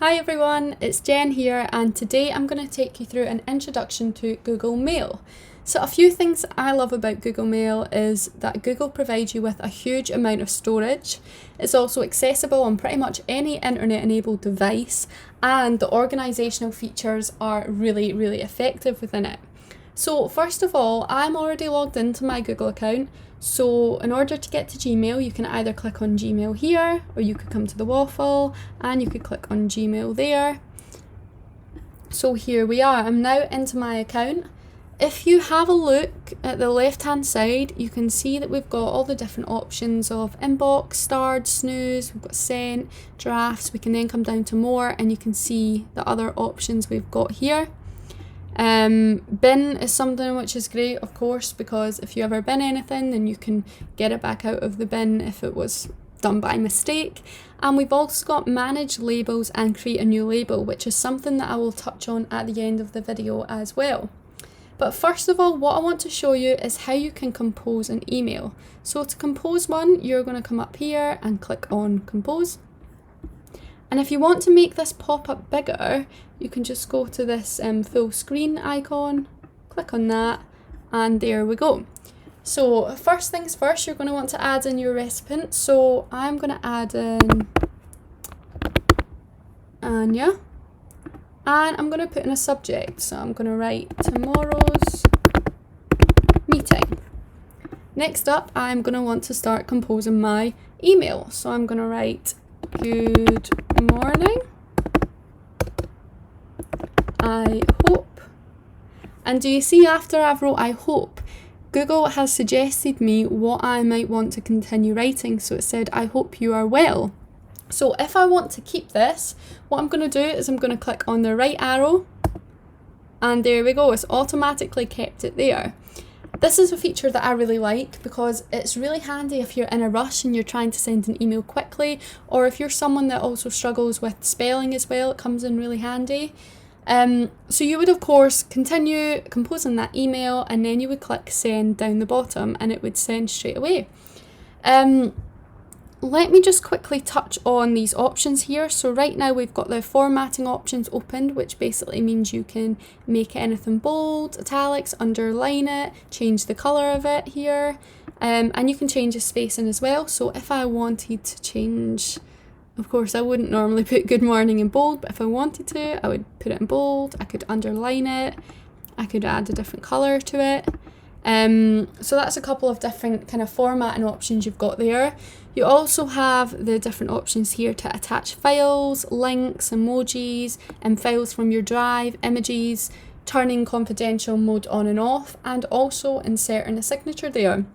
Hi everyone, it's Jen here, and today I'm going to take you through an introduction to Google Mail. So a few things I love about Google Mail is that Google provides you with a huge amount of storage. It's also accessible on pretty much any internet enabled device, and the organisational features are really effective within it. So first of all, I'm already logged into my Google account. So in order to get to Gmail, you can either click on Gmail here, or you could come to the waffle and you could click on Gmail there. So here we are, I'm now into my account. If you have a look at the left hand side, you can see that we've got all the different options of inbox, starred, snooze, we've got sent, drafts. We can then come down to more and you can see the other options we've got here. Bin is something which is great, of course, because if you ever bin anything, then you can get it back out of the bin if it was done by mistake. And we've also got manage labels and create a new label, which is something that I will touch on at the end of the video as well. But first of all, what I want to show you is how you can compose an email. So to compose one, you're going to come up here and click on compose. And if you want to make this pop up bigger, you can just go to this full screen icon, click on that, and there we go. So first things first, you're going to want to add in your recipient. So I'm going to add in Anya, and I'm going to put in a subject. So I'm going to write tomorrow's meeting. Next up, I'm going to want to start composing my email. So I'm going to write good morning, I hope. And do you see, after I've wrote I hope, Google has suggested me what I might want to continue writing. So it said, I hope you are well. So if I want to keep this, what I'm going to do is I'm going to click on the right arrow, and there we go, it's automatically kept it there. This is a feature that I really like because it's really handy if you're in a rush and you're trying to send an email quickly, or if you're someone that also struggles with spelling as well, it comes in really handy. So you would of course continue composing that email, and then you would click send down the bottom and it would send straight away. Let me just quickly touch on these options here. So right now we've got the formatting options opened, which basically means you can make anything bold, italics, underline it, change the colour of it here, and you can change the spacing as well. So if I wanted to change, of course I wouldn't normally put good morning in bold, but if I wanted to, I would put it in bold, I could underline it, I could add a different colour to it. So that's a couple of different kind of formatting options you've got there. You also have the different options here to attach files, links, emojis, and files from your drive, images, turning confidential mode on and off, and also inserting a signature there.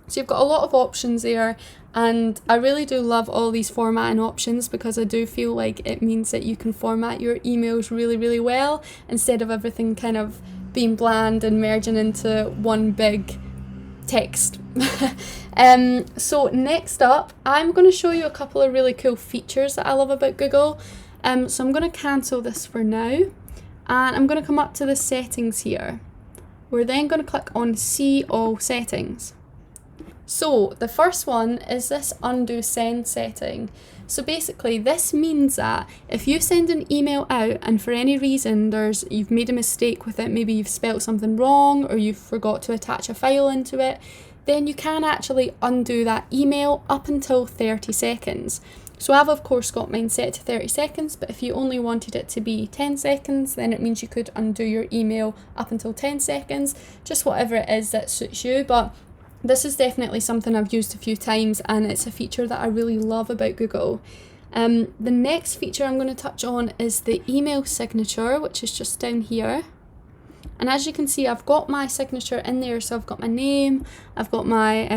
So you've got a lot of options there, and I really do love all these formatting options because I do feel like it means that you can format your emails really well instead of everything kind of being bland and merging into one big text. So next up, I'm going to show you a couple of really cool features that I love about Google. So I'm going to cancel this for now, and I'm going to come up to the settings here. We're then going to click on see all settings. So the first one is this undo send setting. So basically this means that if you send an email out and for any reason you've made a mistake with it, maybe you've spelt something wrong or you forgot to attach a file into it, then you can actually undo that email up until 30 seconds. So I've of course got mine set to 30 seconds, but if you only wanted it to be 10 seconds, then it means you could undo your email up until 10 seconds, just whatever it is that suits you. But this is definitely something I've used a few times, and it's a feature that I really love about Google. The next feature I'm going to touch on is the email signature, which is just down here. And as you can see, I've got my signature in there. So I've got my name, I've got my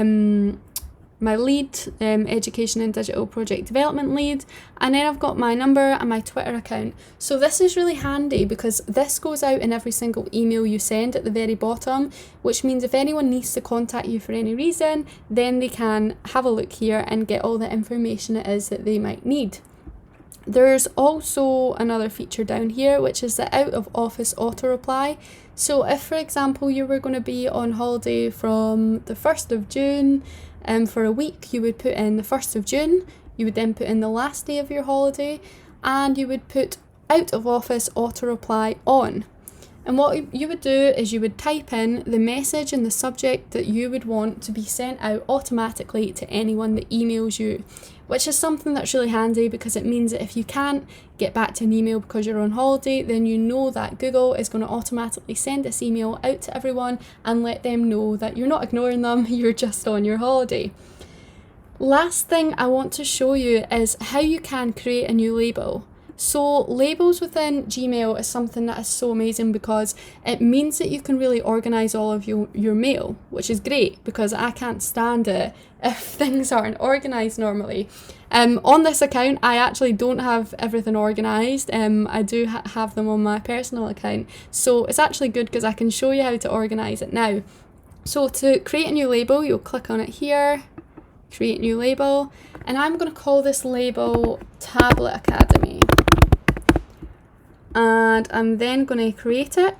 my lead, education and digital project development lead, and then I've got my number and my Twitter account. So this is really handy because this goes out in every single email you send at the very bottom, which means if anyone needs to contact you for any reason, then they can have a look here and get all the information it is that they might need. There's also another feature down here, which is the out of office auto reply. So if, for example, you were going to be on holiday from the 1st of June, for a week, you would put in the 1st of June, you would then put in the last day of your holiday, and you would put out of office auto reply on. And what you would do is you would type in the message and the subject that you would want to be sent out automatically to anyone that emails you, which is something that's really handy because it means that if you can't get back to an email because you're on holiday, then you know that Google is going to automatically send this email out to everyone and let them know that you're not ignoring them, you're just on your holiday. Last thing I want to show you is how you can create a new label. So labels within Gmail is something that is so amazing because it means that you can really organise all of your mail, which is great because I can't stand it if things aren't organised normally. On this account, I actually don't have everything organised. I do have them on my personal account. So it's actually good because I can show you how to organise it now. So to create a new label, you'll click on it here, create new label, and I'm going to call this label Tablet Academy. And I'm then going to create it.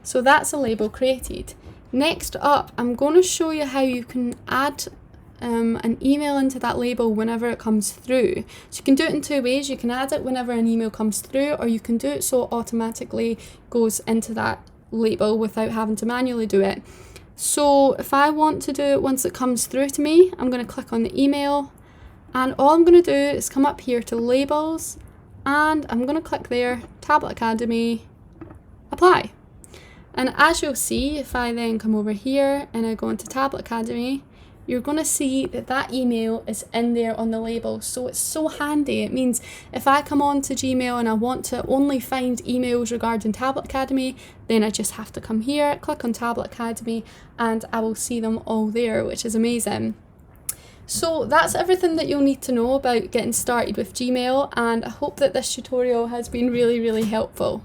So that's a label created. Next up, I'm going to show you how you can add an email into that label whenever it comes through. So you can do it in two ways. You can add it whenever an email comes through, or you can do it so it automatically goes into that label without having to manually do it. So if I want to do it once it comes through to me, I'm going to click on the email, and all I'm going to do is come up here to labels, and I'm going to click there, Tablet Academy, apply. And as you'll see, if I then come over here and I go into Tablet Academy, you're going to see that that email is in there on the label. So it's so handy. It means if I come on to Gmail and I want to only find emails regarding Tablet Academy, then I just have to come here, click on Tablet Academy, and I will see them all there, which is amazing. So that's everything that you'll need to know about getting started with Gmail, and I hope that this tutorial has been really, really helpful.